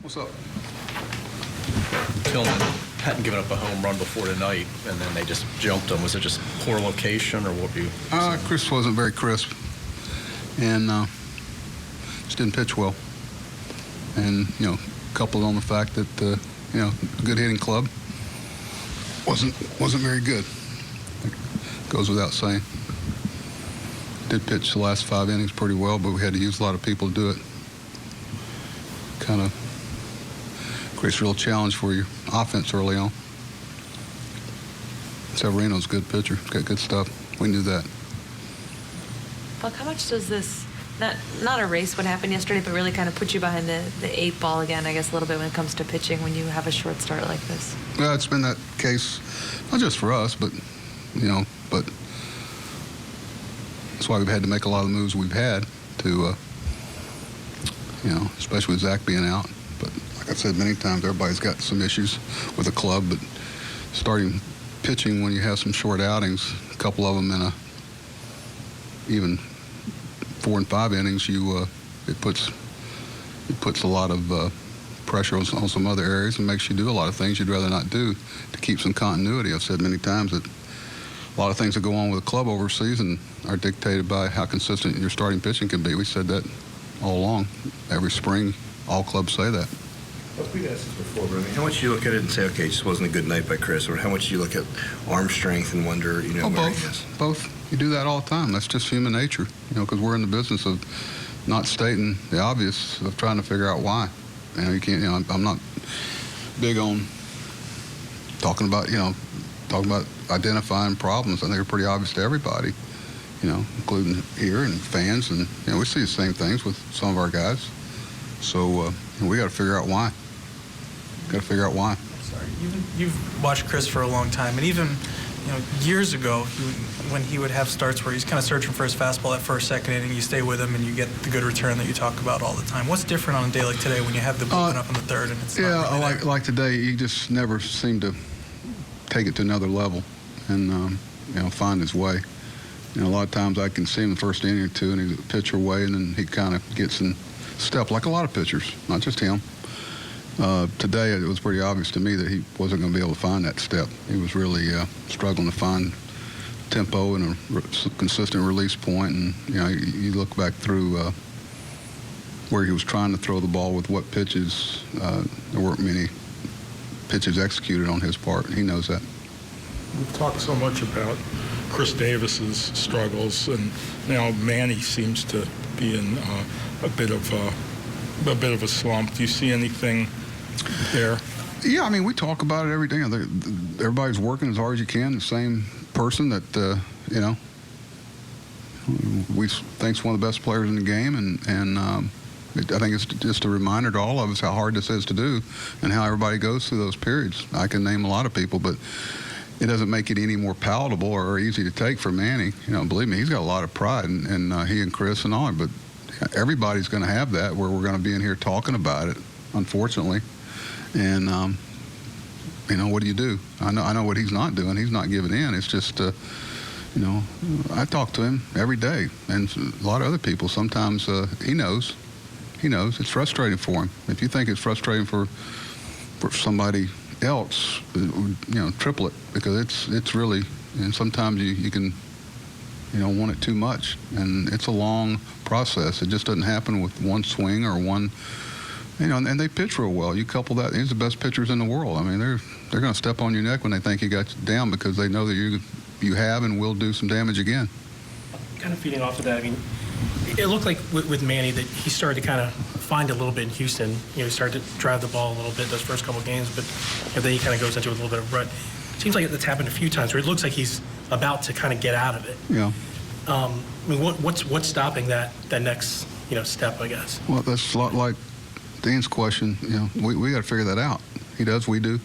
What's up? Tillman hadn't given up a home run before tonight, and then they just jumped him. Was it just poor location, or what were you? Chris wasn't very crisp, and just didn't pitch well. And coupled on the fact that good hitting club wasn't very good. It goes without saying. Did pitch the last 5 innings pretty well, but we had to use a lot of people to do it. Kind of creates a real challenge for your offense early on. Severino's a good pitcher. He's got good stuff. We knew that. Buck, how much does this not erase what happened yesterday, but really kind of put you behind the 8 ball again, I guess, a little bit when it comes to pitching when you have a short start like this? Well, it's been that case, not just for us, but but that's why we've had to make a lot of the moves we've had to, especially with Zach being out. But like I said many times, everybody's got some issues with the club, but starting pitching when you have some short outings, a couple of them in even 4 and 5 innings, it puts a lot of pressure on some other areas and makes you do a lot of things you'd rather not do to keep some continuity. I've said many times that a lot of things that go on with the club overseas and are dictated by how consistent your starting pitching can be. We said that all along. Every spring, all clubs say that. We've asked this before, but how much do you look at it and say, okay, this wasn't a good night by Chris, or how much do you look at arm strength and wonder, where he is? Both. You do that all the time. That's just human nature, because we're in the business of not stating the obvious, of trying to figure out why. You can't. I'm not big on talking about identifying problems. I think they're pretty obvious to everybody, including here and fans, and we see the same things with some of our guys. So we got to figure out why. Sorry, you've watched Chris for a long time, and even years ago, when he would have starts where he's kind of searching for his fastball at first, second inning, you stay with him and you get the good return that you talk about all the time. What's different on a day like today when you have the bullpen up in the third and it's not really like today, he just never seemed to take it to another level and find his way. A lot of times I can see him the first inning or two and he's a pitcher away, and then he kind of gets in step like a lot of pitchers, not just him. Today it was pretty obvious to me that he wasn't going to be able to find that step. He was really struggling to find tempo and a consistent release point. And you look back through where he was trying to throw the ball with what pitches. There weren't many pitches executed on his part. He knows that. We've talked so much about Chris Davis's struggles, and now Manny seems to be in a bit of a slump. Do you see anything there? Yeah, we talk about it every day. Everybody's working as hard as you can. The same person that we think's one of the best players in the game, and I think it's just a reminder to all of us how hard this is to do and how everybody goes through those periods. I can name a lot of people, but it doesn't make it any more palatable or easy to take for Manny. Believe me, he's got a lot of pride, and he and Chris and all, but everybody's going to have that where we're going to be in here talking about it, unfortunately. And, what do you do? I know what he's not doing. He's not giving in. It's just, I talk to him every day, and a lot of other people. Sometimes he knows. It's frustrating for him. If you think it's frustrating for somebody else, triple it, because it's really, and sometimes you can, want it too much, and it's a long process. It just doesn't happen with one swing or one, and they pitch real well. You couple that, he's the best pitchers in the world. They're going to step on your neck when they think you got you down, because they know that you have and will do some damage again. Kind of feeding off of that, it looked like with Manny that he started to kind of find a little bit in Houston. He started to drive the ball a little bit those first couple of games, but then he kind of goes into a little bit of rut. It seems like that's happened a few times where it looks like he's about to kind of get out of it. Yeah. What's stopping that next step, I guess? Well, that's a lot like Dean's question. We got to figure that out. He does, we do.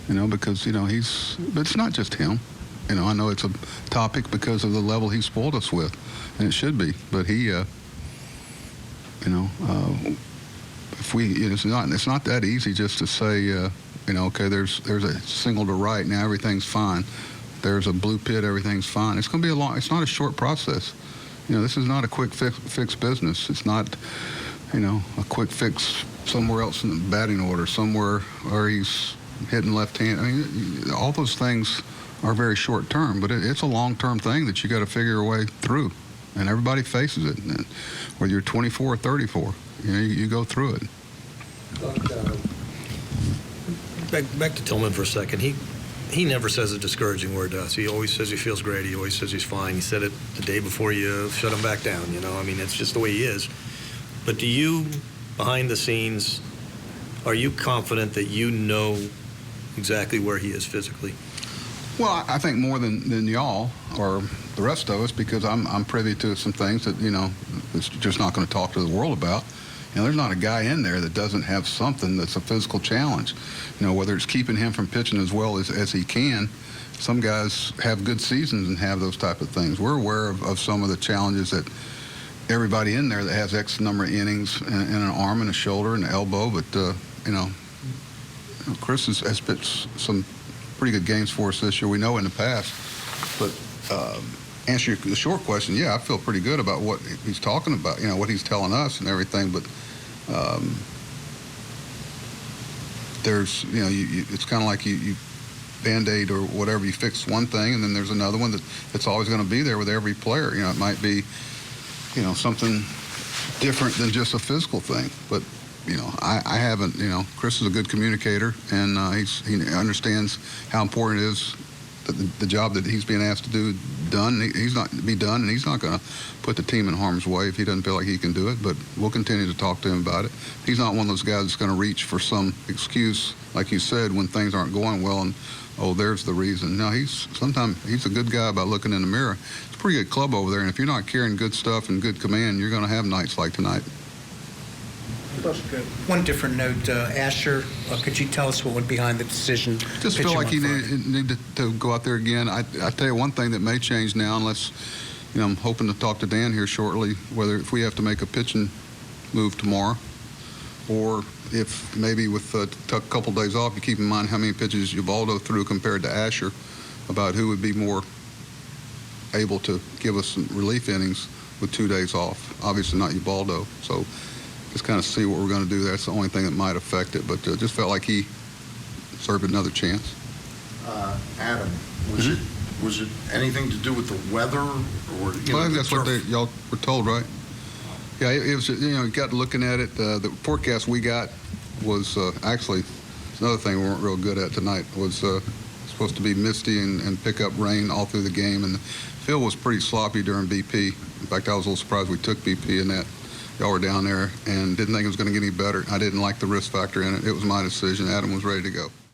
Because but it's not just him. I know it's a topic because of the level he spoiled us with, and it should be. But he, if we, it's not that easy just to say, okay, there's a single to right, now everything's fine. There's a blue pit, everything's fine. It's going to be it's not a short process. This is not a quick fix business. It's not a quick fix somewhere else in the batting order, somewhere where he's hitting left-hand. I mean, all those things are very short-term, but it's a long-term thing that you got to figure your way through, and everybody faces it. And whether you're 24 or 34, you go through it. Back to Tillman for a second. He never says a discouraging word to us. He always says he feels great. He always says he's fine. He said it the day before you shut him back down. I mean, it's just the way he is. But do you, behind the scenes, are you confident that you know exactly where he is physically? Well, I think more than y'all or the rest of us, because I'm privy to some things that, it's just not going to talk to the world about. There's not a guy in there that doesn't have something that's a physical challenge. Whether it's keeping him from pitching as well as he can. Some guys have good seasons and have those type of things. We're aware of some of the challenges that everybody in there that has X number of innings and an arm and a shoulder and an elbow, but, Chris has pitched some pretty good games for us this year. We know in the past. But answer the short question, yeah, I feel pretty good about what he's talking about, what he's telling us and everything, but there's, it's kind of like you Band-Aid or whatever, you fix one thing, and then there's another one that's always going to be there with every player. It might be, something different than just a physical thing, but I haven't, Chris is a good communicator, and he understands how important it is that the job that he's being asked to do done. He's not going to put the team in harm's way if he doesn't feel like he can do it, but we'll continue to talk to him about it. He's not one of those guys that's going to reach for some excuse, like you said, when things aren't going well and, there's the reason. No, he's a good guy about looking in the mirror. It's a pretty good club over there, and if you're not carrying good stuff and good command, you're going to have nights like tonight. One different note, Asher, could you tell us what went behind the decision? Just feel like he needed to go out there again. I tell you one thing that may change now, unless, I'm hoping to talk to Dan here shortly, whether if we have to make a pitching move tomorrow, or if maybe with a couple days off, you keep in mind how many pitches Ubaldo threw compared to Asher, about who would be more able to give us some relief innings with 2 days off. Obviously not Ubaldo, so just kind of see what we're going to do. That's the only thing that might affect it, but just felt like he served another chance. Adam, was it anything to do with the weather, or Well, I think that's what y'all were told, right? Yeah, it was. You got looking at it. The forecast we got was actually another thing we weren't real good at tonight. Was supposed to be misty and pick up rain all through the game, and the field was pretty sloppy during BP. In fact, I was a little surprised we took BP in that. Y'all were down there and didn't think it was going to get any better. I didn't like the risk factor in it. It was my decision. Adam was ready to go.